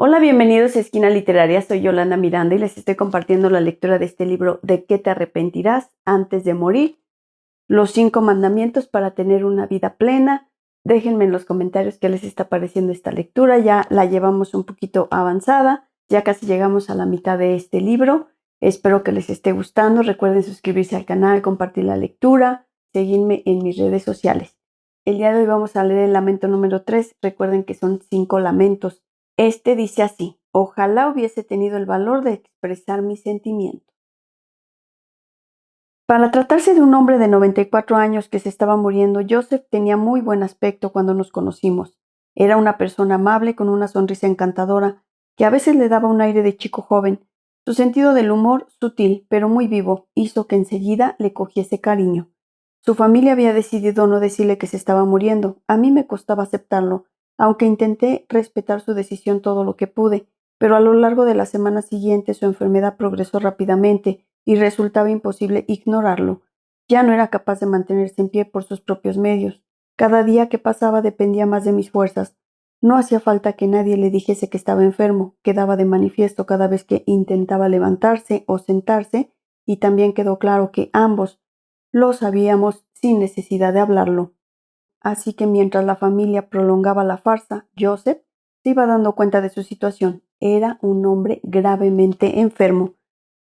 Hola, bienvenidos a Esquina Literaria. Soy Yolanda Miranda y les estoy compartiendo la lectura de este libro ¿De qué te arrepentirás antes de morir? Los 5 mandamientos para tener una vida plena. Déjenme en los comentarios qué les está pareciendo esta lectura. Ya la llevamos un poquito avanzada. Ya casi llegamos a la mitad de este libro. Espero que les esté gustando. Recuerden suscribirse al canal, compartir la lectura, seguirme en mis redes sociales. El día de hoy vamos a leer el lamento número 3. Recuerden que son 5 lamentos. Este dice así: ojalá hubiese tenido el valor de expresar mis sentimientos. Para tratarse de un hombre de 94 años que se estaba muriendo, Joseph tenía muy buen aspecto cuando nos conocimos. Era una persona amable con una sonrisa encantadora, que a veces le daba un aire de chico joven. Su sentido del humor, sutil pero muy vivo, hizo que enseguida le cogiese cariño. Su familia había decidido no decirle que se estaba muriendo. A mí me costaba aceptarlo, aunque intenté respetar su decisión todo lo que pude, pero a lo largo de las semanas siguientes su enfermedad progresó rápidamente y resultaba imposible ignorarlo. Ya no era capaz de mantenerse en pie por sus propios medios. Cada día que pasaba dependía más de mis fuerzas. No hacía falta que nadie le dijese que estaba enfermo, quedaba de manifiesto cada vez que intentaba levantarse o sentarse, y también quedó claro que ambos lo sabíamos sin necesidad de hablarlo. Así que mientras la familia prolongaba la farsa, Joseph se iba dando cuenta de su situación. Era un hombre gravemente enfermo.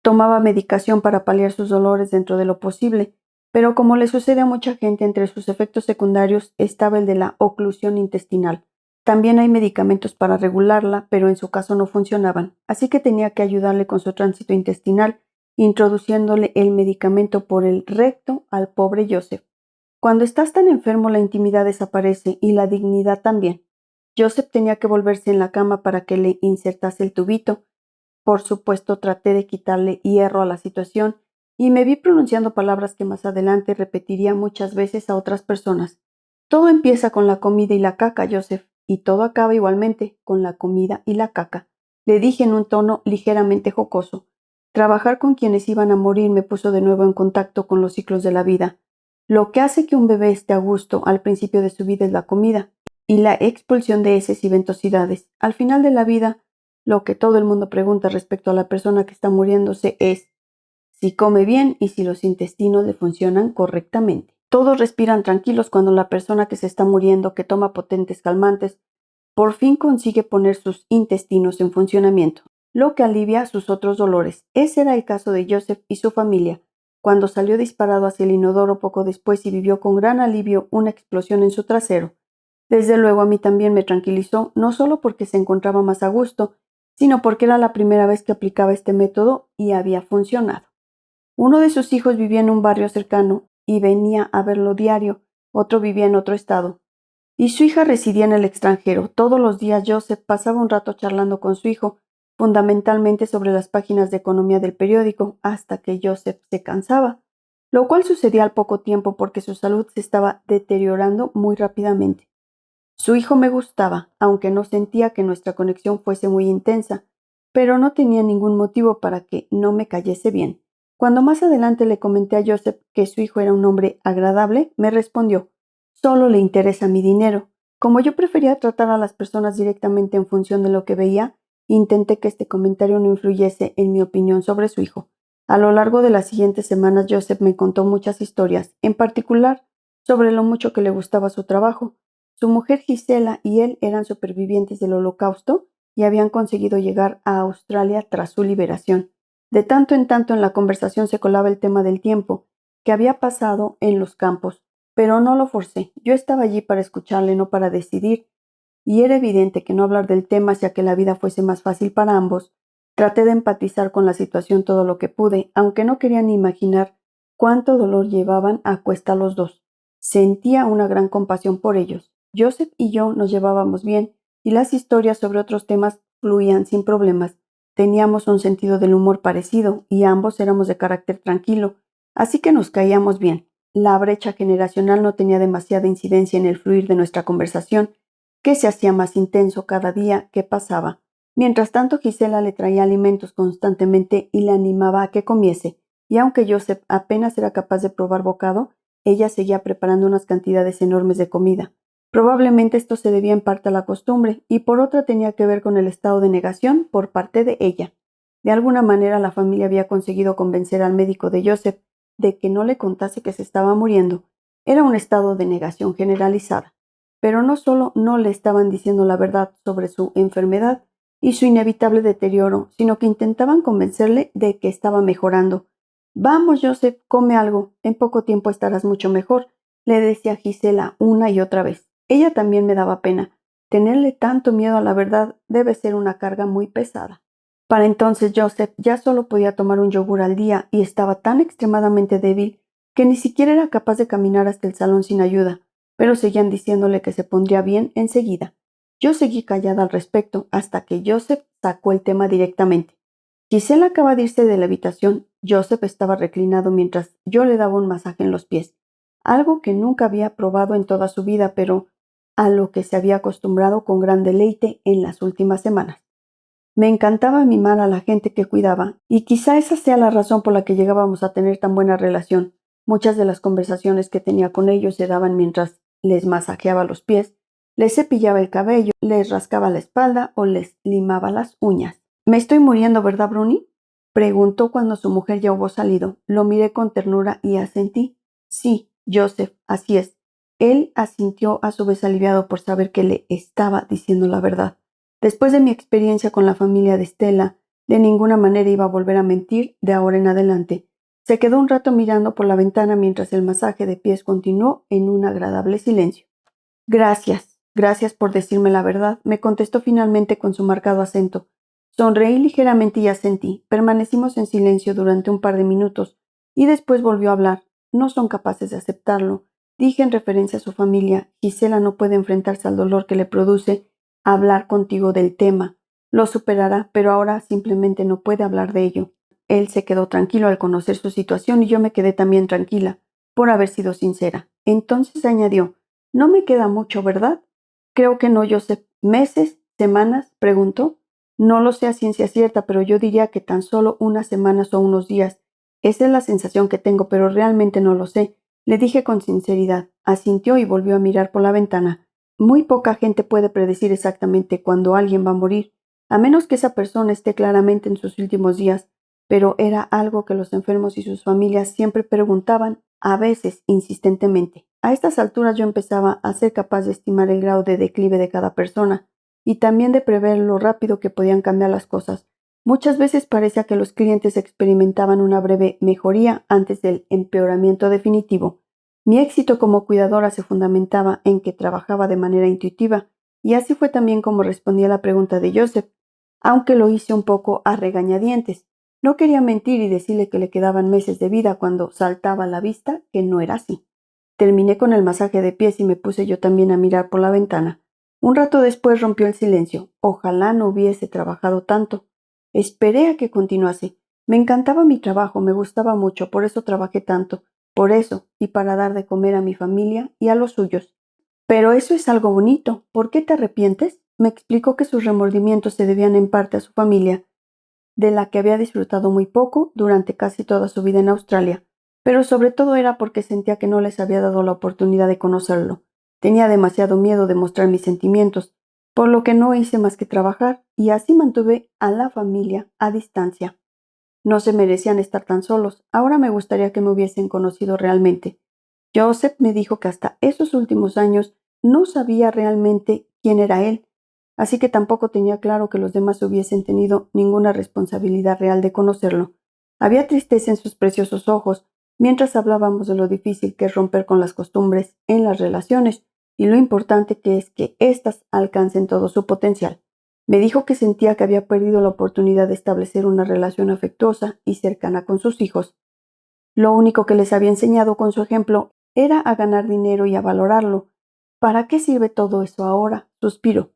Tomaba medicación para paliar sus dolores dentro de lo posible, pero como le sucede a mucha gente, entre sus efectos secundarios estaba el de la oclusión intestinal. También hay medicamentos para regularla, pero en su caso no funcionaban, así que tenía que ayudarle con su tránsito intestinal, introduciéndole el medicamento por el recto al pobre Joseph. Cuando estás tan enfermo, la intimidad desaparece y la dignidad también. Joseph tenía que volverse en la cama para que le insertase el tubito. Por supuesto, traté de quitarle hierro a la situación y me vi pronunciando palabras que más adelante repetiría muchas veces a otras personas. Todo empieza con la comida y la caca, Joseph, y todo acaba igualmente con la comida y la caca, le dije en un tono ligeramente jocoso. Trabajar con quienes iban a morir me puso de nuevo en contacto con los ciclos de la vida. Lo que hace que un bebé esté a gusto al principio de su vida es la comida y la expulsión de heces y ventosidades. Al final de la vida, lo que todo el mundo pregunta respecto a la persona que está muriéndose es si come bien y si los intestinos le funcionan correctamente. Todos respiran tranquilos cuando la persona que se está muriendo, que toma potentes calmantes, por fin consigue poner sus intestinos en funcionamiento, lo que alivia sus otros dolores. Ese era el caso de Joseph y su familia, cuando salió disparado hacia el inodoro poco después y vivió con gran alivio una explosión en su trasero. Desde luego a mí también me tranquilizó, no solo porque se encontraba más a gusto, sino porque era la primera vez que aplicaba este método y había funcionado. Uno de sus hijos vivía en un barrio cercano y venía a verlo diario, otro vivía en otro estado, y su hija residía en el extranjero. Todos los días Joseph pasaba un rato charlando con su hijo, fundamentalmente sobre las páginas de economía del periódico, hasta que Joseph se cansaba, lo cual sucedía al poco tiempo porque su salud se estaba deteriorando muy rápidamente. Su hijo me gustaba, aunque no sentía que nuestra conexión fuese muy intensa, pero no tenía ningún motivo para que no me cayese bien. Cuando más adelante le comenté a Joseph que su hijo era un hombre agradable, me respondió: solo le interesa mi dinero. Como yo prefería tratar a las personas directamente en función de lo que veía, intenté que este comentario no influyese en mi opinión sobre su hijo. A lo largo de las siguientes semanas, Joseph me contó muchas historias, en particular sobre lo mucho que le gustaba su trabajo. Su mujer Gisela y él eran supervivientes del Holocausto y habían conseguido llegar a Australia tras su liberación. De tanto en tanto en la conversación se colaba el tema del tiempo que había pasado en los campos, pero no lo forcé. Yo estaba allí para escucharle, no para decidir, y era evidente que no hablar del tema hacía que la vida fuese más fácil para ambos. Traté de empatizar con la situación todo lo que pude, aunque no quería ni imaginar cuánto dolor llevaban a cuesta los dos. Sentía una gran compasión por ellos. Joseph y yo nos llevábamos bien, y las historias sobre otros temas fluían sin problemas. Teníamos un sentido del humor parecido, y ambos éramos de carácter tranquilo, así que nos caíamos bien. La brecha generacional no tenía demasiada incidencia en el fluir de nuestra conversación, que se hacía más intenso cada día que pasaba. Mientras tanto, Gisela le traía alimentos constantemente y le animaba a que comiese, y aunque Joseph apenas era capaz de probar bocado, ella seguía preparando unas cantidades enormes de comida. Probablemente esto se debía en parte a la costumbre y por otra tenía que ver con el estado de negación por parte de ella. De alguna manera la familia había conseguido convencer al médico de Joseph de que no le contase que se estaba muriendo. Era un estado de negación generalizada. Pero no solo no le estaban diciendo la verdad sobre su enfermedad y su inevitable deterioro, sino que intentaban convencerle de que estaba mejorando. Vamos, Joseph, come algo. En poco tiempo estarás mucho mejor, le decía Gisela una y otra vez. Ella también me daba pena. Tenerle tanto miedo a la verdad debe ser una carga muy pesada. Para entonces Joseph ya solo podía tomar un yogur al día y estaba tan extremadamente débil que ni siquiera era capaz de caminar hasta el salón sin ayuda, pero seguían diciéndole que se pondría bien enseguida. Yo seguí callada al respecto hasta que Joseph sacó el tema directamente. Gisela acaba de irse de la habitación. Joseph estaba reclinado mientras yo le daba un masaje en los pies, algo que nunca había probado en toda su vida, pero a lo que se había acostumbrado con gran deleite en las últimas semanas. Me encantaba mimar a la gente que cuidaba, y quizá esa sea la razón por la que llegábamos a tener tan buena relación. Muchas de las conversaciones que tenía con ellos se daban mientras les masajeaba los pies, les cepillaba el cabello, les rascaba la espalda o les limaba las uñas. «¿Me estoy muriendo, verdad, Bruni?», preguntó cuando su mujer ya hubo salido. Lo miré con ternura y asentí. «Sí, Joseph, así es». Él asintió a su vez aliviado por saber que le estaba diciendo la verdad. Después de mi experiencia con la familia de Stella, de ninguna manera iba a volver a mentir de ahora en adelante. Se quedó un rato mirando por la ventana mientras el masaje de pies continuó en un agradable silencio. Gracias por decirme la verdad, me contestó finalmente con su marcado acento. Sonreí ligeramente y asentí. Permanecimos en silencio durante un par de minutos y después volvió a hablar. No son capaces de aceptarlo, dije en referencia a su familia. Gisela no puede enfrentarse al dolor que le produce hablar contigo del tema. Lo superará, pero ahora simplemente no puede hablar de ello. Él se quedó tranquilo al conocer su situación y yo me quedé también tranquila, por haber sido sincera. Entonces añadió, no me queda mucho, ¿verdad? Creo que no, Joseph. ¿Meses? ¿Semanas? Preguntó. No lo sé a ciencia cierta, pero yo diría que tan solo unas semanas o unos días. Esa es la sensación que tengo, pero realmente no lo sé. Le dije con sinceridad. Asintió y volvió a mirar por la ventana. Muy poca gente puede predecir exactamente cuándo alguien va a morir, a menos que esa persona esté claramente en sus últimos días, pero era algo que los enfermos y sus familias siempre preguntaban, a veces insistentemente. A estas alturas yo empezaba a ser capaz de estimar el grado de declive de cada persona y también de prever lo rápido que podían cambiar las cosas. Muchas veces parecía que los clientes experimentaban una breve mejoría antes del empeoramiento definitivo. Mi éxito como cuidadora se fundamentaba en que trabajaba de manera intuitiva, y así fue también como respondí a la pregunta de Joseph, aunque lo hice un poco a regañadientes. No quería mentir y decirle que le quedaban meses de vida cuando saltaba a la vista que no era así. Terminé con el masaje de pies y me puse yo también a mirar por la ventana. Un rato después rompió el silencio. Ojalá no hubiese trabajado tanto. Esperé a que continuase. Me encantaba mi trabajo, me gustaba mucho, por eso trabajé tanto. Por eso, y para dar de comer a mi familia y a los suyos. Pero eso es algo bonito. ¿Por qué te arrepientes? Me explicó que sus remordimientos se debían en parte a su familia, de la que había disfrutado muy poco durante casi toda su vida en Australia, pero sobre todo era porque sentía que no les había dado la oportunidad de conocerlo. Tenía demasiado miedo de mostrar mis sentimientos, por lo que no hice más que trabajar, y así mantuve a la familia a distancia. No se merecían estar tan solos. Ahora me gustaría que me hubiesen conocido realmente. Joseph me dijo que hasta esos últimos años no sabía realmente quién era él, así que tampoco tenía claro que los demás hubiesen tenido ninguna responsabilidad real de conocerlo. Había tristeza en sus preciosos ojos mientras hablábamos de lo difícil que es romper con las costumbres en las relaciones y lo importante que es que éstas alcancen todo su potencial. Me dijo que sentía que había perdido la oportunidad de establecer una relación afectuosa y cercana con sus hijos. Lo único que les había enseñado con su ejemplo era a ganar dinero y a valorarlo. ¿Para qué sirve todo eso ahora? Suspiró.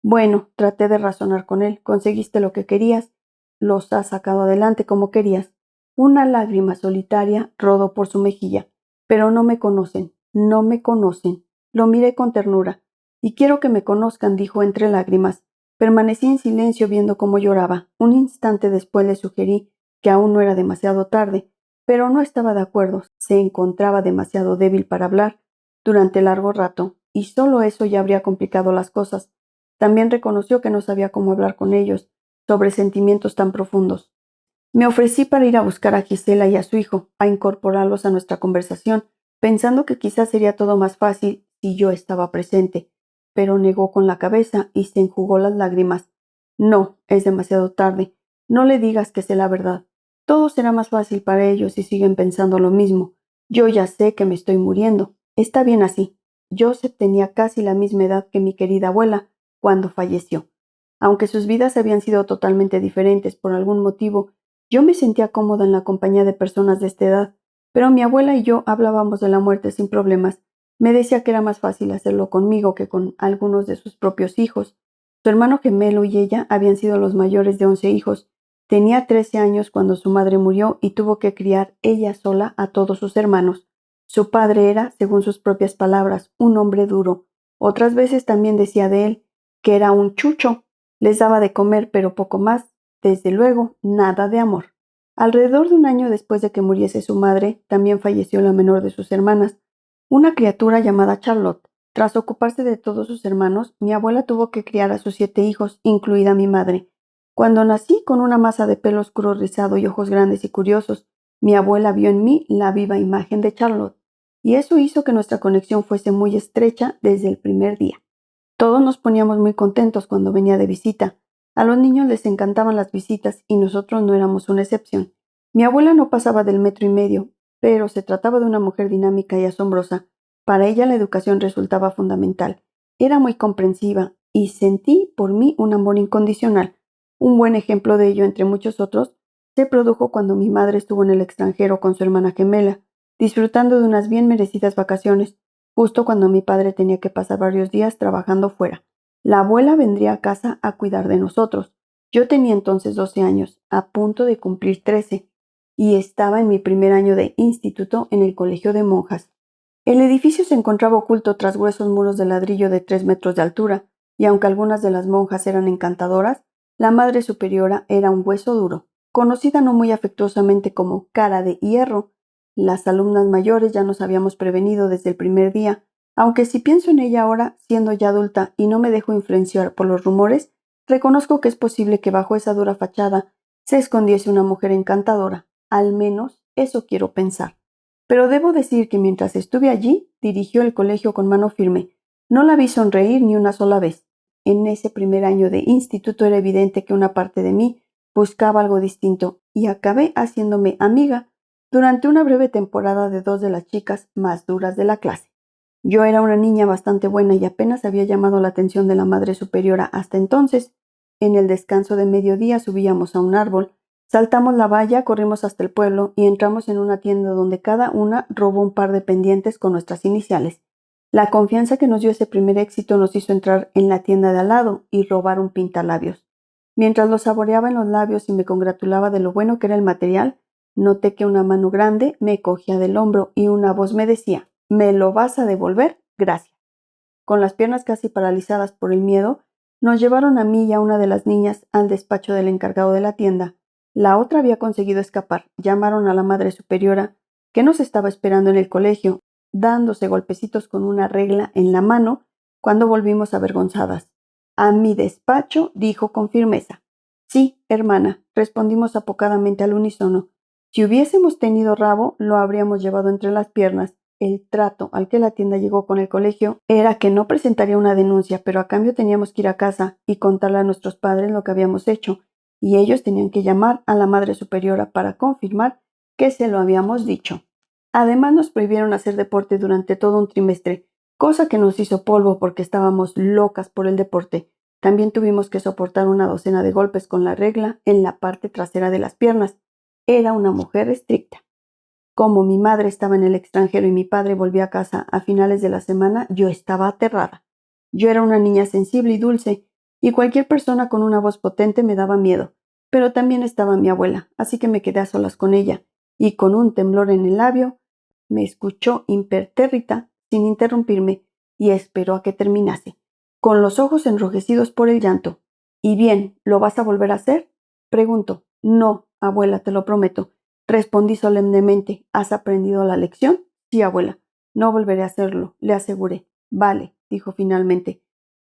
Bueno, traté de razonar con él. Conseguiste lo que querías. Los has sacado adelante como querías. Una lágrima solitaria rodó por su mejilla. Pero no me conocen. No me conocen. Lo miré con ternura. Y quiero que me conozcan, dijo entre lágrimas. Permanecí en silencio viendo cómo lloraba. Un instante después le sugerí que aún no era demasiado tarde, pero no estaba de acuerdo. Se encontraba demasiado débil para hablar. Durante largo rato y solo eso ya habría complicado las cosas. También reconoció que no sabía cómo hablar con ellos sobre sentimientos tan profundos. Me ofrecí para ir a buscar a Gisela y a su hijo, a incorporarlos a nuestra conversación, pensando que quizás sería todo más fácil si yo estaba presente, pero negó con la cabeza y se enjugó las lágrimas. No, es demasiado tarde. No le digas que sé la verdad. Todo será más fácil para ellos si siguen pensando lo mismo. Yo ya sé que me estoy muriendo. Está bien así. Joseph tenía casi la misma edad que mi querida abuela cuando falleció. Aunque sus vidas habían sido totalmente diferentes por algún motivo, yo me sentía cómoda en la compañía de personas de esta edad, pero mi abuela y yo hablábamos de la muerte sin problemas. Me decía que era más fácil hacerlo conmigo que con algunos de sus propios hijos. Su hermano gemelo y ella habían sido los mayores de 11 hijos. Tenía 13 años cuando su madre murió y tuvo que criar ella sola a todos sus hermanos. Su padre era, según sus propias palabras, un hombre duro. Otras veces también decía de él que era un chucho. Les daba de comer, pero poco más. Desde luego, nada de amor. Alrededor de un año después de que muriese su madre, también falleció la menor de sus hermanas, una criatura llamada Charlotte. Tras ocuparse de todos sus hermanos, mi abuela tuvo que criar a sus 7 hijos, incluida mi madre. Cuando nací con una masa de pelo oscuro rizado y ojos grandes y curiosos, mi abuela vio en mí la viva imagen de Charlotte, y eso hizo que nuestra conexión fuese muy estrecha desde el primer día. Todos nos poníamos muy contentos cuando venía de visita. A los niños les encantaban las visitas y nosotros no éramos una excepción. Mi abuela no pasaba del 1,5 metros, pero se trataba de una mujer dinámica y asombrosa. Para ella la educación resultaba fundamental. Era muy comprensiva y sentí por mí un amor incondicional. Un buen ejemplo de ello, entre muchos otros, se produjo cuando mi madre estuvo en el extranjero con su hermana gemela, disfrutando de unas bien merecidas vacaciones, justo cuando mi padre tenía que pasar varios días trabajando fuera. La abuela vendría a casa a cuidar de nosotros. Yo tenía entonces 12 años, a punto de cumplir 13, y estaba en mi primer año de instituto en el colegio de monjas. El edificio se encontraba oculto tras gruesos muros de ladrillo de 3 metros de altura, y aunque algunas de las monjas eran encantadoras, la madre superiora era un hueso duro, conocida no muy afectuosamente como cara de hierro. Las alumnas mayores ya nos habíamos prevenido desde el primer día, aunque si pienso en ella ahora, siendo ya adulta y no me dejo influenciar por los rumores, reconozco que es posible que bajo esa dura fachada se escondiese una mujer encantadora. Al menos eso quiero pensar. Pero debo decir que mientras estuve allí, dirigió el colegio con mano firme. No la vi sonreír ni una sola vez. En ese primer año de instituto era evidente que una parte de mí buscaba algo distinto y acabé haciéndome amiga durante una breve temporada de 2 de las chicas más duras de la clase. Yo era una niña bastante buena y apenas había llamado la atención de la madre superiora hasta entonces. En el descanso de mediodía subíamos a un árbol, saltamos la valla, corrimos hasta el pueblo y entramos en una tienda donde cada una robó un par de pendientes con nuestras iniciales. La confianza que nos dio ese primer éxito nos hizo entrar en la tienda de al lado y robar un pintalabios. Mientras lo saboreaba en los labios y me congratulaba de lo bueno que era el material, noté que una mano grande me cogía del hombro y una voz me decía: «¿Me lo vas a devolver? Gracias». Con las piernas casi paralizadas por el miedo, nos llevaron a mí y a una de las niñas al despacho del encargado de la tienda. La otra había conseguido escapar. Llamaron a la madre superiora, que nos estaba esperando en el colegio, dándose golpecitos con una regla en la mano cuando volvimos avergonzadas. «A mi despacho», dijo con firmeza. «Sí, hermana», respondimos apocadamente al unísono. Si hubiésemos tenido rabo, lo habríamos llevado entre las piernas. El trato al que la tienda llegó con el colegio era que no presentaría una denuncia, pero a cambio teníamos que ir a casa y contarle a nuestros padres lo que habíamos hecho, y ellos tenían que llamar a la madre superiora para confirmar que se lo habíamos dicho. Además, nos prohibieron hacer deporte durante todo un trimestre, cosa que nos hizo polvo porque estábamos locas por el deporte. También tuvimos que soportar una docena de golpes con la regla en la parte trasera de las piernas. Era una mujer estricta. Como mi madre estaba en el extranjero y mi padre volvía a casa a finales de la semana, yo estaba aterrada. Yo era una niña sensible y dulce, y cualquier persona con una voz potente me daba miedo. Pero también estaba mi abuela, así que me quedé a solas con ella, y con un temblor en el labio, me escuchó impertérrita, sin interrumpirme, y esperó a que terminase, con los ojos enrojecidos por el llanto. «¿Y bien, lo vas a volver a hacer?», preguntó. «No, abuela, te lo prometo», respondí solemnemente. «¿Has aprendido la lección?». «Sí, abuela. No volveré a hacerlo», le aseguré. «Vale, dijo finalmente.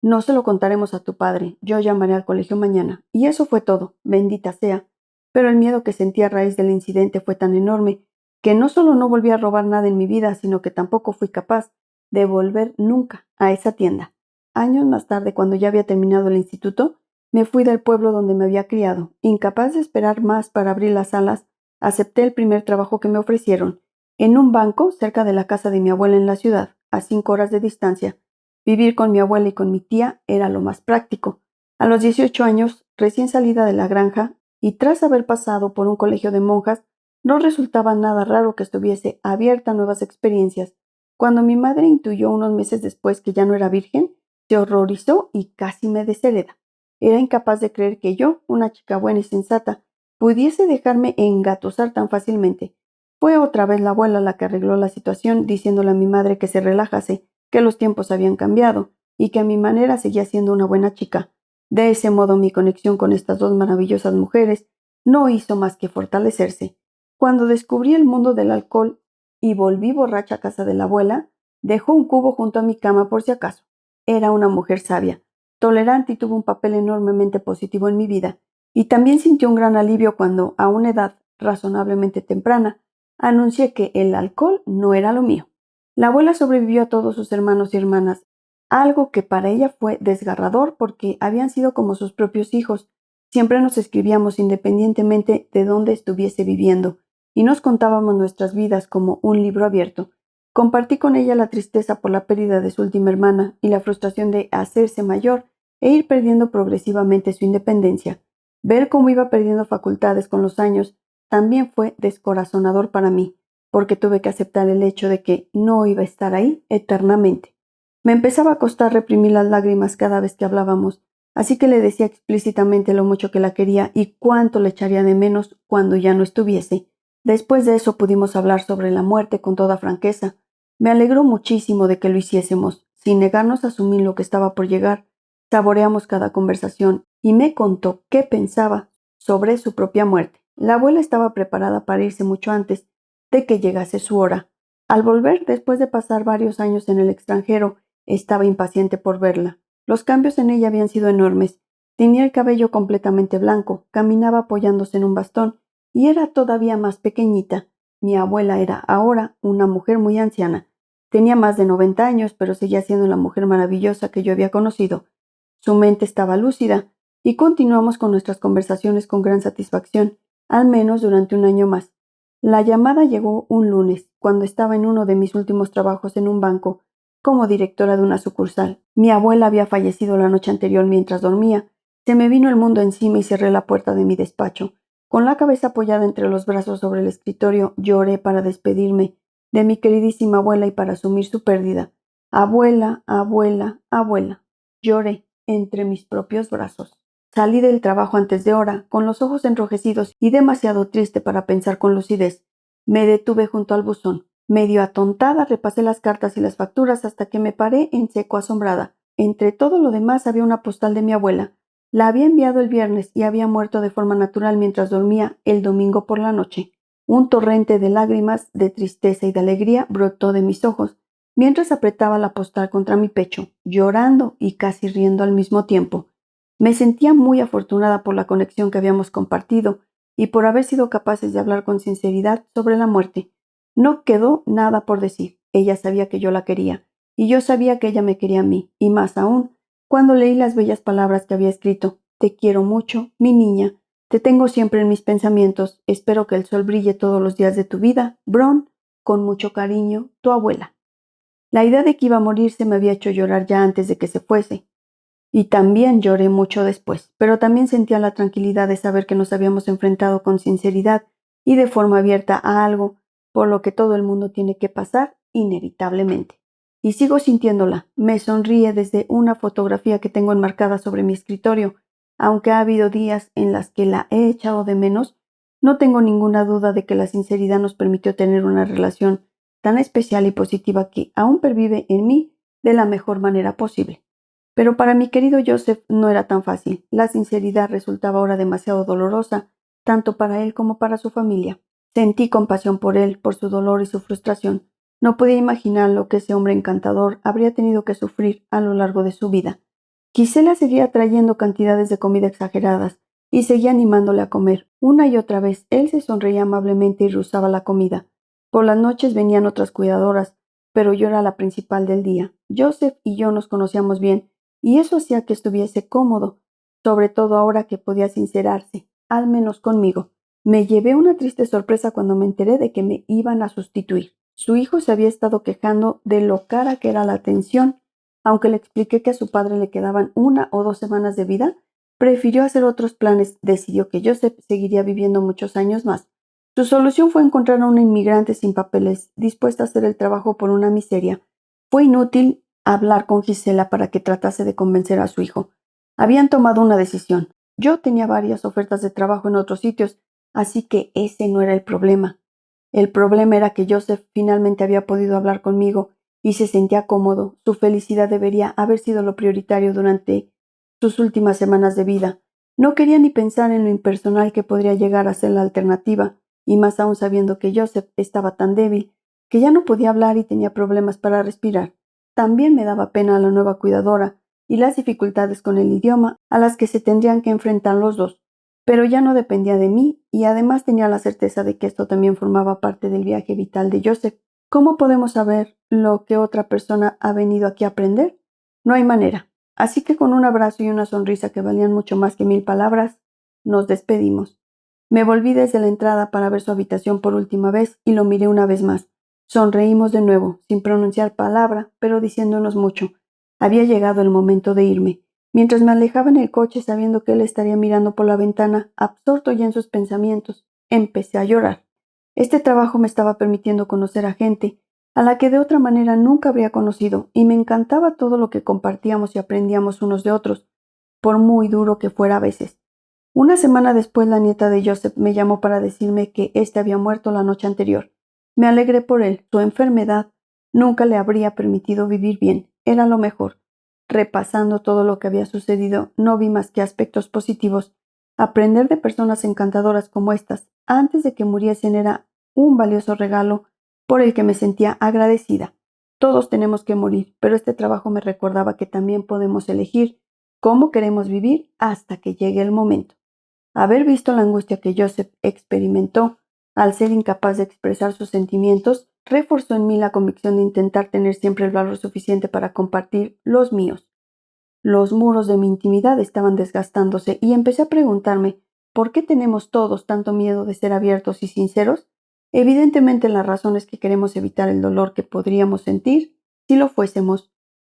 No se lo contaremos a tu padre. Yo llamaré al colegio mañana. Y eso fue todo, bendita sea. Pero el miedo que sentí a raíz del incidente fue tan enorme que no solo no volví a robar nada en mi vida, sino que tampoco fui capaz de volver nunca a esa tienda. Años más tarde, cuando ya había terminado el instituto, me fui del pueblo donde me había criado. Incapaz de esperar más para abrir las alas, acepté el primer trabajo que me ofrecieron, en un banco cerca de la casa de mi abuela en la ciudad, a 5 horas de distancia. Vivir con mi abuela y con mi tía era lo más práctico. A los 18 años, recién salida de la granja, y tras haber pasado por un colegio de monjas, no resultaba nada raro que estuviese abierta a nuevas experiencias. Cuando mi madre intuyó unos meses después que ya no era virgen, se horrorizó y casi me deshereda. Era incapaz de creer que yo, una chica buena y sensata, pudiese dejarme engatusar tan fácilmente. Fue otra vez la abuela la que arregló la situación, diciéndole a mi madre que se relajase, que los tiempos habían cambiado y que a mi manera seguía siendo una buena chica. De ese modo mi conexión con estas dos maravillosas mujeres no hizo más que fortalecerse. Cuando descubrí el mundo del alcohol y volví borracha a casa de la abuela, dejó un cubo junto a mi cama por si acaso. Era una mujer sabia, tolerante y tuvo un papel enormemente positivo en mi vida, y también sintió un gran alivio cuando, a una edad razonablemente temprana, anuncié que el alcohol no era lo mío. La abuela sobrevivió a todos sus hermanos y hermanas, algo que para ella fue desgarrador porque habían sido como sus propios hijos. Siempre nos escribíamos independientemente de dónde estuviese viviendo, y nos contábamos nuestras vidas como un libro abierto. Compartí con ella la tristeza por la pérdida de su última hermana y la frustración de hacerse mayor e ir perdiendo progresivamente su independencia. Ver cómo iba perdiendo facultades con los años también fue descorazonador para mí, porque tuve que aceptar el hecho de que no iba a estar ahí eternamente. Me empezaba a costar reprimir las lágrimas cada vez que hablábamos, así que le decía explícitamente lo mucho que la quería y cuánto le echaría de menos cuando ya no estuviese. Después de eso pudimos hablar sobre la muerte con toda franqueza. Me alegró muchísimo de que lo hiciésemos, sin negarnos a asumir lo que estaba por llegar. Saboreamos cada conversación y me contó qué pensaba sobre su propia muerte. La abuela estaba preparada para irse mucho antes de que llegase su hora. Al volver, después de pasar varios años en el extranjero, estaba impaciente por verla. Los cambios en ella habían sido enormes. Tenía el cabello completamente blanco, caminaba apoyándose en un bastón y era todavía más pequeñita. Mi abuela era ahora una mujer muy anciana. Tenía más de 90 años, pero seguía siendo la mujer maravillosa que yo había conocido. Su mente estaba lúcida y continuamos con nuestras conversaciones con gran satisfacción, al menos durante un año más. La llamada llegó un lunes, cuando estaba en uno de mis últimos trabajos en un banco, como directora de una sucursal. Mi abuela había fallecido la noche anterior mientras dormía. Se me vino el mundo encima y cerré la puerta de mi despacho. Con la cabeza apoyada entre los brazos sobre el escritorio, lloré para despedirme de mi queridísima abuela y para asumir su pérdida. Abuela, abuela, abuela. Lloré entre mis propios brazos. Salí del trabajo antes de hora, con los ojos enrojecidos y demasiado triste para pensar con lucidez. Me detuve junto al buzón. Medio atontada repasé las cartas y las facturas hasta que me paré en seco asombrada. Entre todo lo demás había una postal de mi abuela. La había enviado el viernes y había muerto de forma natural mientras dormía el domingo por la noche. Un torrente de lágrimas, de tristeza y de alegría brotó de mis ojos, mientras apretaba la postal contra mi pecho, llorando y casi riendo al mismo tiempo. Me sentía muy afortunada por la conexión que habíamos compartido y por haber sido capaces de hablar con sinceridad sobre la muerte. No quedó nada por decir. Ella sabía que yo la quería, y yo sabía que ella me quería a mí, y más aún, cuando leí las bellas palabras que había escrito. Te quiero mucho, mi niña. Te tengo siempre en mis pensamientos. Espero que el sol brille todos los días de tu vida. Bron, con mucho cariño, tu abuela. La idea de que iba a morirse me había hecho llorar ya antes de que se fuese. Y también lloré mucho después, pero también sentía la tranquilidad de saber que nos habíamos enfrentado con sinceridad y de forma abierta a algo por lo que todo el mundo tiene que pasar inevitablemente. Y sigo sintiéndola. Me sonríe desde una fotografía que tengo enmarcada sobre mi escritorio. Aunque ha habido días en las que la he echado de menos, no tengo ninguna duda de que la sinceridad nos permitió tener una relación tan especial y positiva que aún pervive en mí de la mejor manera posible. Pero para mi querido Joseph no era tan fácil. La sinceridad resultaba ahora demasiado dolorosa, tanto para él como para su familia. Sentí compasión por él, por su dolor y su frustración. No podía imaginar lo que ese hombre encantador habría tenido que sufrir a lo largo de su vida. Gisela seguía trayendo cantidades de comida exageradas y seguía animándole a comer. Una y otra vez él se sonreía amablemente y rehusaba la comida. Por las noches venían otras cuidadoras, pero yo era la principal del día. Joseph y yo nos conocíamos bien, y eso hacía que estuviese cómodo, sobre todo ahora que podía sincerarse, al menos conmigo. Me llevé una triste sorpresa cuando me enteré de que me iban a sustituir. Su hijo se había estado quejando de lo cara que era la atención. Aunque le expliqué que a su padre le quedaban 1 o 2 semanas de vida, prefirió hacer otros planes. Decidió que Joseph seguiría viviendo muchos años más. Su solución fue encontrar a una inmigrante sin papeles, dispuesta a hacer el trabajo por una miseria. Fue inútil hablar con Gisela para que tratase de convencer a su hijo. Habían tomado una decisión. Yo tenía varias ofertas de trabajo en otros sitios, así que ese no era el problema. El problema era que Joseph finalmente había podido hablar conmigo y se sentía cómodo. Su felicidad debería haber sido lo prioritario durante sus últimas semanas de vida. No quería ni pensar en lo impersonal que podría llegar a ser la alternativa, y más aún sabiendo que Joseph estaba tan débil que ya no podía hablar y tenía problemas para respirar. También me daba pena a la nueva cuidadora y las dificultades con el idioma a las que se tendrían que enfrentar los dos. Pero ya no dependía de mí, y además tenía la certeza de que esto también formaba parte del viaje vital de Joseph. ¿Cómo podemos saber lo que otra persona ha venido aquí a aprender? No hay manera. Así que con un abrazo y una sonrisa que valían mucho más que 1000 palabras, nos despedimos. Me volví desde la entrada para ver su habitación por última vez y lo miré una vez más. Sonreímos de nuevo, sin pronunciar palabra, pero diciéndonos mucho. Había llegado el momento de irme. Mientras me alejaba en el coche sabiendo que él estaría mirando por la ventana, absorto ya en sus pensamientos, empecé a llorar. Este trabajo me estaba permitiendo conocer a gente a la que de otra manera nunca habría conocido, y me encantaba todo lo que compartíamos y aprendíamos unos de otros, por muy duro que fuera a veces. Una semana después la nieta de Joseph me llamó para decirme que éste había muerto la noche anterior. Me alegré por él. Su enfermedad nunca le habría permitido vivir bien. Era lo mejor. Repasando todo lo que había sucedido, no vi más que aspectos positivos. Aprender de personas encantadoras como estas antes de que muriesen era un valioso regalo por el que me sentía agradecida. Todos tenemos que morir, pero este trabajo me recordaba que también podemos elegir cómo queremos vivir hasta que llegue el momento. Haber visto la angustia que Joseph experimentó al ser incapaz de expresar sus sentimientos reforzó en mí la convicción de intentar tener siempre el valor suficiente para compartir los míos. Los muros de mi intimidad estaban desgastándose y empecé a preguntarme ¿por qué tenemos todos tanto miedo de ser abiertos y sinceros? Evidentemente la razón es que queremos evitar el dolor que podríamos sentir si lo fuésemos,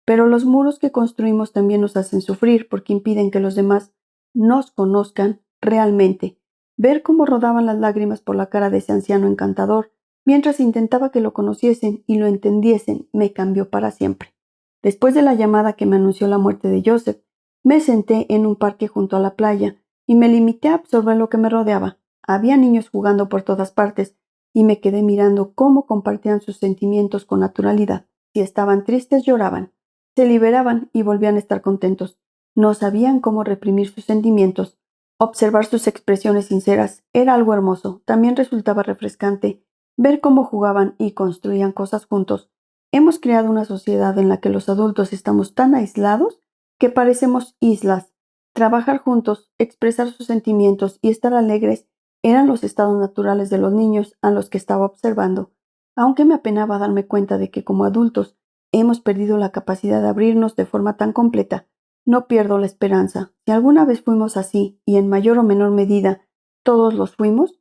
pero los muros que construimos también nos hacen sufrir porque impiden que los demás nos conozcan realmente. Ver cómo rodaban las lágrimas por la cara de ese anciano encantador mientras intentaba que lo conociesen y lo entendiesen me cambió para siempre. Después de la llamada que me anunció la muerte de Joseph, me senté en un parque junto a la playa y me limité a absorber lo que me rodeaba. Había niños jugando por todas partes y me quedé mirando cómo compartían sus sentimientos con naturalidad. Si estaban tristes, lloraban. Se liberaban y volvían a estar contentos. No sabían cómo reprimir sus sentimientos. Observar sus expresiones sinceras era algo hermoso. También resultaba refrescante ver cómo jugaban y construían cosas juntos. Hemos creado una sociedad en la que los adultos estamos tan aislados que parecemos islas. Trabajar juntos, expresar sus sentimientos y estar alegres eran los estados naturales de los niños a los que estaba observando, aunque me apenaba darme cuenta de que como adultos hemos perdido la capacidad de abrirnos de forma tan completa. No pierdo la esperanza. Si alguna vez fuimos así, y en mayor o menor medida todos los fuimos,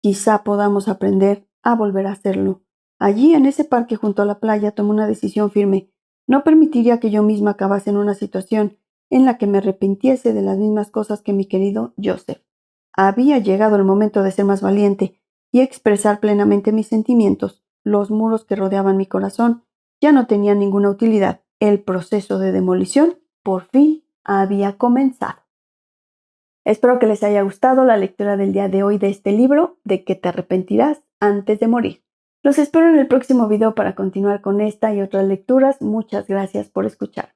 quizá podamos aprender a volver a hacerlo. Allí, en ese parque junto a la playa, tomé una decisión firme. No permitiría que yo misma acabase en una situación en la que me arrepintiese de las mismas cosas que mi querido Joseph. Había llegado el momento de ser más valiente y expresar plenamente mis sentimientos. Los muros que rodeaban mi corazón ya no tenían ninguna utilidad. El proceso de demolición por fin había comenzado. Espero que les haya gustado la lectura del día de hoy de este libro, ¿De qué te arrepentirás antes de morir? Los espero en el próximo video para continuar con esta y otras lecturas. Muchas gracias por escuchar.